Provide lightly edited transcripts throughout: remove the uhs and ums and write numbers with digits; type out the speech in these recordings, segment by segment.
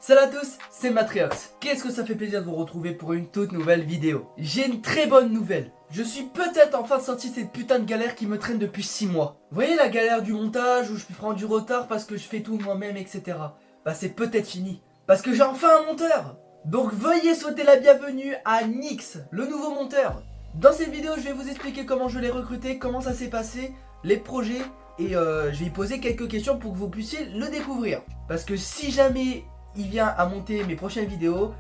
Salut à tous, c'est Matriox. Qu'est-ce que ça fait plaisir de vous retrouver pour une toute nouvelle vidéo. J'ai une très bonne nouvelle. Je suis peut-être enfin sorti de cette putain de galère qui me traîne depuis 6 mois. Vous voyez la galère du montage où je prends du retard parce que je fais tout moi-même, etc. Bah c'est peut-être fini. Parce que j'ai enfin un monteur. Donc veuillez souhaiter la bienvenue à Nyx, le nouveau monteur. Dans cette vidéo, je vais vous expliquer comment je l'ai recruté, comment ça s'est passé, les projets, et je vais lui poser quelques questions pour que vous puissiez le découvrir. Parce que si jamais il vient à monter mes prochaines vidéos,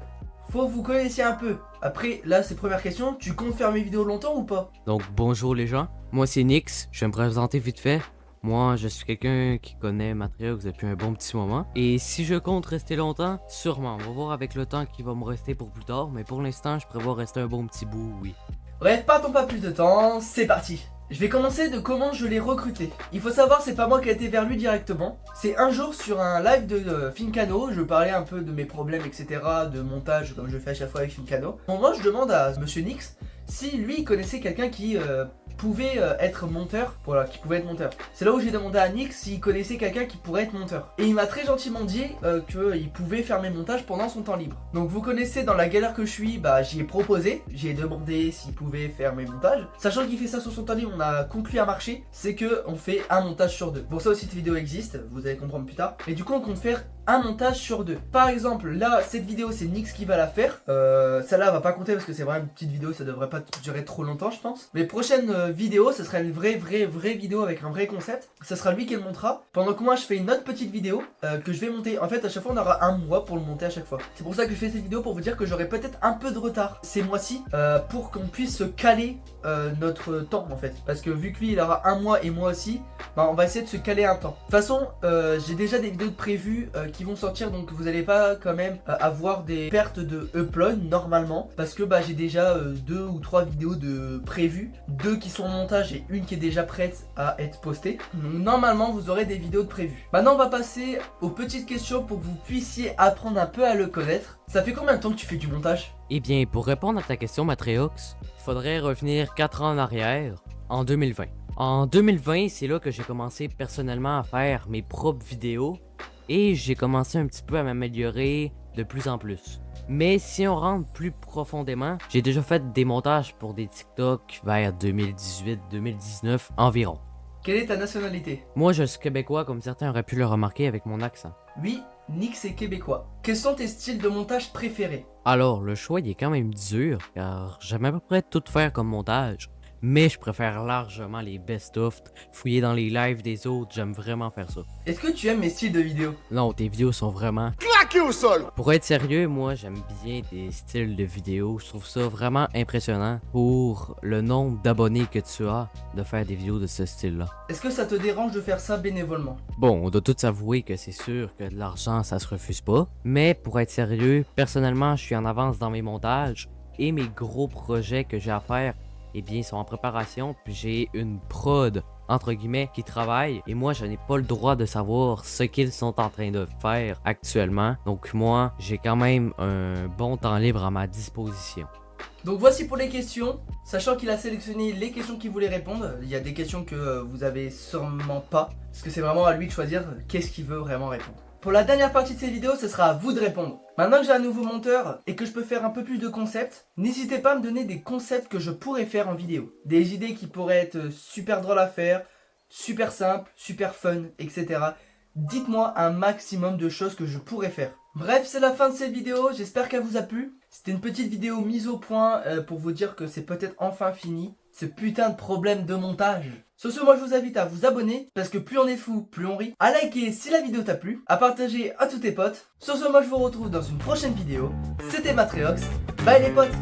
faut que vous connaissiez un peu. Après, là, c'est première question, tu comptes faire mes vidéos longtemps ou pas? Donc bonjour les gens, moi c'est Nyx, je vais me présenter vite fait. Moi je suis quelqu'un qui connaît Matriox depuis un bon petit moment. Et si je compte rester longtemps, sûrement, on va voir avec le temps qui va me rester pour plus tard. Mais pour l'instant, je prévois rester un bon petit bout, oui. Bref, partons pas plus de temps, c'est parti. Je vais commencer de comment je l'ai recruté. Il faut savoir, c'est pas moi qui ai été vers lui directement. C'est un jour sur un live de Fincano, je parlais un peu de mes problèmes, etc. de montage, comme je fais à chaque fois avec Fincano. Moi, je demande à Monsieur Nyx si lui il connaissait quelqu'un qui pouvait être monteur. Voilà, qui pouvait être monteur. C'est là où j'ai demandé à Nyx s'il connaissait quelqu'un qui pourrait être monteur. Et il m'a très gentiment dit qu'il pouvait faire mes montages pendant son temps libre. Donc vous connaissez, dans la galère que je suis, bah j'y ai proposé, j'ai demandé s'il pouvait faire mes montages. Sachant qu'il fait ça sur son temps libre, on a conclu un marché, c'est que on fait un montage sur deux. Pour ça aussi cette vidéo existe, vous allez comprendre plus tard. Mais du coup on compte faire un montage sur deux. Par exemple, là, cette vidéo, c'est Nyx qui va la faire. Celle-là va pas compter parce que c'est vraiment une petite vidéo, ça devrait pas durer trop longtemps, je pense. Les prochaines vidéos, ce sera une vraie vidéo avec un vrai concept. Ce sera lui qui le montera. Pendant que moi, je fais une autre petite vidéo que je vais monter. En fait, à chaque fois, on aura un mois pour le monter à chaque fois. C'est pour ça que je fais cette vidéo, pour vous dire que j'aurai peut-être un peu de retard ces mois-ci pour qu'on puisse se caler notre temps, en fait. Parce que vu que lui, il aura un mois et moi aussi, bah, on va essayer de se caler un temps. De toute façon, j'ai déjà des vidéos prévues qui vont sortir, donc vous allez pas quand même avoir des pertes de upload normalement, parce que bah j'ai déjà 2 ou 3 vidéos de prévues, 2 qui sont en montage et une qui est déjà prête à être postée. Donc normalement vous aurez des vidéos de prévues. Maintenant on va passer aux petites questions pour que vous puissiez apprendre un peu à le connaître. Ça fait combien de temps que tu fais du montage? Eh bien, pour répondre à ta question Matriox, il faudrait revenir 4 ans en arrière, en 2020. En 2020, c'est là que j'ai commencé personnellement à faire mes propres vidéos. Et j'ai commencé un petit peu à m'améliorer de plus en plus. Mais si on rentre plus profondément, j'ai déjà fait des montages pour des TikTok vers 2018-2019 environ. Quelle est ta nationalité? Moi je suis québécois comme certains auraient pu le remarquer avec mon accent. Oui, Nyx est québécois. Quels sont tes styles de montage préférés? Alors le choix il est quand même dur car j'aime à peu près tout faire comme montage. Mais je préfère largement les best-of, fouiller dans les lives des autres, j'aime vraiment faire ça. Est-ce que tu aimes mes styles de vidéos? Non, tes vidéos sont vraiment claqué au sol. Pour être sérieux, moi j'aime bien tes styles de vidéos, je trouve ça vraiment impressionnant pour le nombre d'abonnés que tu as de faire des vidéos de ce style-là. Est-ce que ça te dérange de faire ça bénévolement? Bon, on doit tous avouer que c'est sûr que de l'argent ça se refuse pas, mais pour être sérieux, personnellement je suis en avance dans mes montages et mes gros projets que j'ai à faire, eh bien, sont en préparation, puis j'ai une prod, entre guillemets, qui travaille, et moi, je n'ai pas le droit de savoir ce qu'ils sont en train de faire actuellement. Donc moi, j'ai quand même un bon temps libre à ma disposition. Donc voici pour les questions, sachant qu'il a sélectionné les questions qu'il voulait répondre. Il y a des questions que vous avez sûrement pas, parce que c'est vraiment à lui de choisir qu'est-ce qu'il veut vraiment répondre. Pour la dernière partie de cette vidéo, ce sera à vous de répondre. Maintenant que j'ai un nouveau monteur et que je peux faire un peu plus de concepts, n'hésitez pas à me donner des concepts que je pourrais faire en vidéo. Des idées qui pourraient être super drôles à faire, super simples, super fun, etc. Dites-moi un maximum de choses que je pourrais faire. Bref, c'est la fin de cette vidéo, j'espère qu'elle vous a plu. C'était une petite vidéo mise au point pour vous dire que c'est peut-être enfin fini, ce putain de problème de montage. Sur ce, moi je vous invite à vous abonner, parce que plus on est fou, plus on rit. À liker si la vidéo t'a plu, à partager à tous tes potes. Sur ce, moi je vous retrouve dans une prochaine vidéo. C'était Matriox, bye les potes.